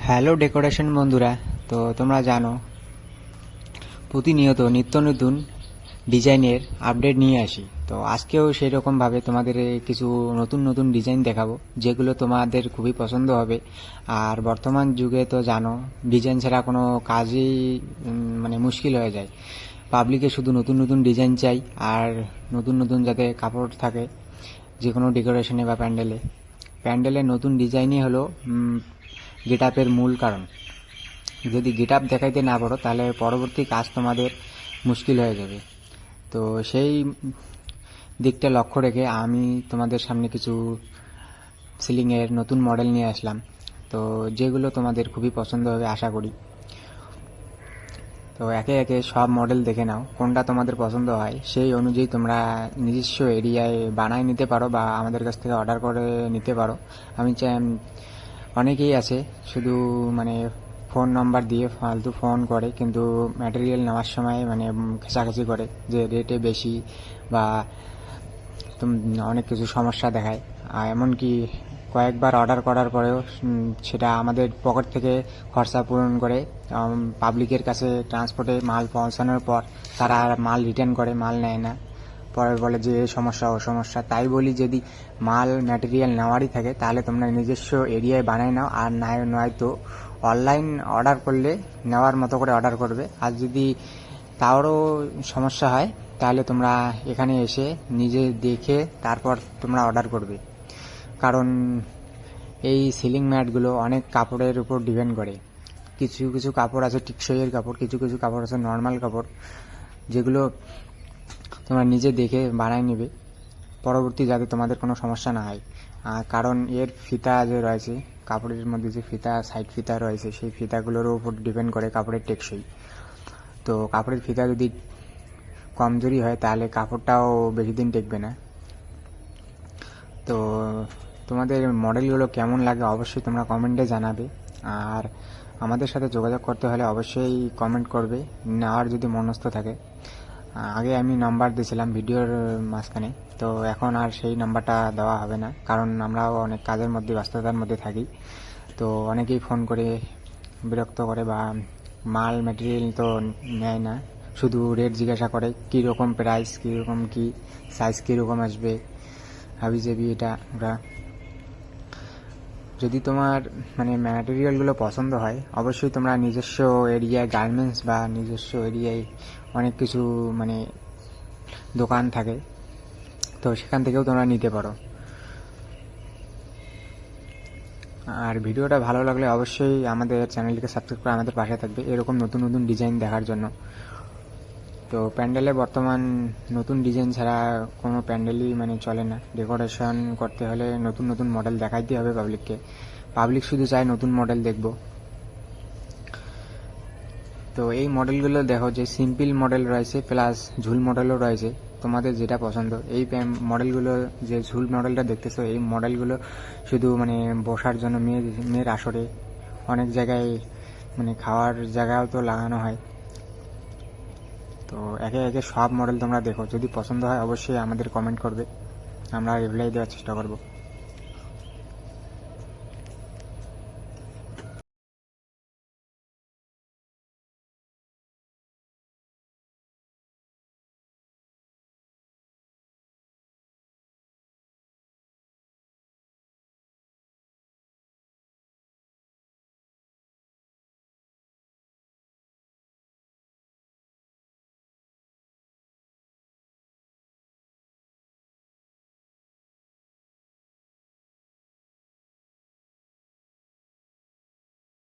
Hello decoration বন্ধুরা, তো তোমরা জানো প্রতিনিয়ত নিত্য নতুন ডিজাইনের আপডেট নিয়ে আসি। তো আজকেও সেই রকমভাবে তোমাদের কিছু নতুন নতুন ডিজাইন দেখাবো, যেগুলো তোমাদের খুবই পছন্দ হবে। আর বর্তমান যুগে তো জানো, ডিজাইন ছাড়া কোনো কাজই মানে মুশকিল হয়ে যায়। পাবলিকে শুধু নতুন নতুন ডিজাইন চাই, আর নতুন নতুন যাতে কাপড় থাকে যে কোনো ডেকোরেশনে বা প্যান্ডেলের নতুন ডিজাইনই হলো গেট আপের মূল কারণ। যদি গেট আপ দেখাইতে না পারো, তাহলে পরবর্তী কাজ তোমাদের মুশকিল হয়ে যাবে। তো সেই দিকটা লক্ষ্য রেখে আমি তোমাদের সামনে কিছু সিলিংয়ের নতুন মডেল নিয়ে আসলাম, তো যেগুলো তোমাদের খুবই পছন্দ হবে আশা করি। তো একে একে সব মডেল দেখে নাও, কোনটা তোমাদের পছন্দ হয় সেই অনুযায়ী তোমরা নিজস্ব এরিয়ায় বানায় নিতে পারো বা আমাদের কাছ থেকে অর্ডার করে নিতে পারো। আমি চাই, অনেকেই আছে শুধু মানে ফোন নাম্বার দিয়ে ফালতু ফোন করে, কিন্তু ম্যাটেরিয়াল নেওয়ার সময় মানে খেসাখেসি করে যে রেটে বেশি বা অনেক কিছু সমস্যা দেখায়। আর এমনকি কয়েকবার অর্ডার করার পরেও সেটা আমাদের পকেট থেকে খরচা পূরণ করে পাবলিকের কাছে ট্রান্সপোর্টে মাল পৌঁছানোর পর তারা মাল রিটার্ন করে, মাল নেয় না। পরে বলে যে এই সমস্যা ও সমস্যা। তাই বলি, যদি মাল ম্যাটেরিয়াল নেওয়ারই থাকে তাহলে তোমরা নিজস্ব এরিয়ায় বানায় নাও, আর নয়তো অনলাইন অর্ডার করলে নেওয়ার মতো করে অর্ডার করবে। আর যদি তারও সমস্যা হয় তাহলে তোমরা এখানে এসে নিজে দেখে তারপর তোমরা অর্ডার করবে। কারণ এই সিলিং ম্যাটগুলো অনেক কাপড়ের উপর ডিপেন্ড করে। কিছু কিছু কাপড় আছে টিকসইয়ের কাপড়, কিছু কিছু কাপড় আছে নর্মাল কাপড়, যেগুলো তোমরা নিজে দেখে বানায় নেবে পরবর্তী, যাতে তোমাদের কোনো সমস্যা না হয়। কারণ এর ফিতা যে রয়েছে, কাপড়ের মধ্যে যে ফিতা, সাইড ফিতা রয়েছে, সেই ফিতাগুলোর উপর ডিপেন্ড করে কাপড়ের টেকসই। তো কাপড়ের ফিতা যদি কমজোরি হয় তাহলে কাপড়টাও বেশি দিন টেকবে না। তো তোমাদের মডেলগুলো কেমন লাগে অবশ্যই তোমরা কমেন্টে জানাবে। আর আমাদের সাথে যোগাযোগ করতে হলে অবশ্যই কমেন্ট করবে, নেওয়ার যদি মনস্থ থাকে। আগে আমি নাম্বার দিয়েছিলাম ভিডিওর মাঝখানে, তো এখন আর সেই নাম্বারটা দেওয়া হবে না, কারণ আমরাও অনেক কাজের মধ্যে, ব্যস্ততার মধ্যে থাকি। তো অনেকেই ফোন করে বিরক্ত করে বা মাল ম্যাটেরিয়াল তো নেয় না, শুধু রেট জিজ্ঞাসা করে, কীরকম প্রাইস, কীরকম কী সাইজ, কীরকম আসবে, হাবিজাবি এটা ওরা। যদি তোমার মানে ম্যাটেরিয়ালগুলো পছন্দ হয়, অবশ্যই তোমরা নিজস্ব এরিয়ায় গার্মেন্টস বা নিজস্ব এরিয়ায় অনেক কিছু মানে দোকান থাকে, তো সেখান থেকেও তোমরা নিতে পারো। আর ভিডিওটা ভালো লাগলে অবশ্যই আমাদের চ্যানেলটিকে সাবস্ক্রাইব করে আমাদের পাশে থাকবে এরকম নতুন নতুন ডিজাইন দেখার জন্য। তো প্যান্ডেলে বর্তমান নতুন ডিজাইন ছাড়া কোনো প্যান্ডেলই মানে চলে না। ডেকোরেশন করতে হলে নতুন নতুন মডেল দেখাইতে হবে পাবলিককে। পাবলিক শুধু চায় নতুন মডেল দেখব। তো এই মডেলগুলো দেখো, যে সিম্পল মডেল রয়েছে প্লাস ঝুল মডেলও রয়েছে, তোমাদের যেটা পছন্দ। এই মডেলগুলো, যে ঝুল মডেলটা দেখতেছো, এই মডেলগুলো শুধু মানে বসার জন্য, মেয়ের আসরে, অনেক জায়গায় মানে খাওয়ার জায়গাও তো লাগানো হয়। তো একে একে সব মডেল তোমরা দেখো, যদি পছন্দ হয় অবশ্যই আমাদের কমেন্ট করবে, আমরা রিপ্লাই দেওয়ার চেষ্টা করব।